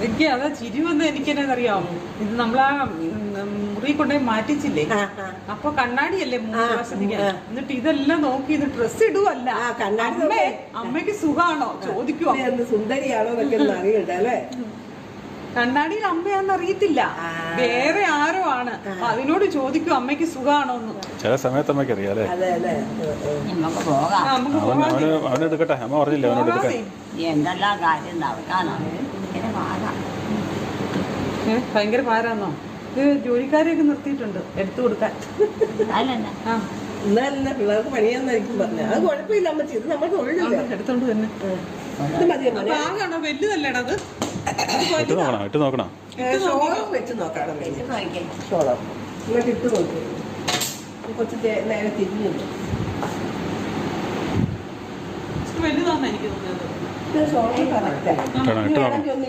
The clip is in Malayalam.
എനിക്ക് അതാ ചിരി വന്ന് എനിക്കെന്നറിയാം. ഇത് നമ്മളാ മുറി കൊണ്ടുപോയി മാറ്റിച്ചില്ലേ, അപ്പൊ കണ്ണാടിയല്ലേ വശത്തിക്കാൻ. എന്നിട്ട് ഇതെല്ലാം നോക്കി ഇത് ഡ്രസ് ഇടുവല്ല, അമ്മയ്ക്ക് സുഖാണോ ചോദിക്കുവോ, സുന്ദരിയാണോ എന്നൊക്കെ അറിയണ്ടല്ലേ. കണ്ണാടിയിൽ അമ്മയാന്ന് അറിയത്തില്ല, വേറെ ആരോ ആണ്. അതിനോട് ചോദിക്കും അമ്മയ്ക്ക് സുഖാണോന്ന്. ചില സമയത്ത് അമ്മയ്ക്ക് അറിയാം. അവനെടുക്കട്ടെ, അമ്മ പറഞ്ഞില്ലേ അവനോട് എടുക്കാൻ. എന്തെല്ലാം കാര്യം നടക്കാനാണ് ഭയങ്കര ഭാരാന്നോ? ഇത് ജോലിക്കാരെയൊക്കെ നിർത്തിയിട്ടുണ്ട് എടുത്തു കൊടുക്കാൻ. എന്നാലല്ല പിള്ളേർക്ക് പണിയാന്നായിരിക്കും പറഞ്ഞത്. അത് കുഴപ്പമില്ല അമ്മച്ചി, ഇത് നമ്മൾ തൊഴിലില്ല. എടുത്തോണ്ട് തന്നെ ആകണോ വലുതല്ലേടാ അത്. ഇട്ട് നോക്കണം ഷോളം വെച്ച് നോക്കാം. ഷോളം ഇങ്ങോട്ട് ഇട്ട് നോക്കി കുറച്ച് നേരെ തിരിഞ്ഞില്ല. വലുതാന്ന് എനിക്ക് തോന്നുന്നത്. ഷോളം കറക്റ്റാണ്.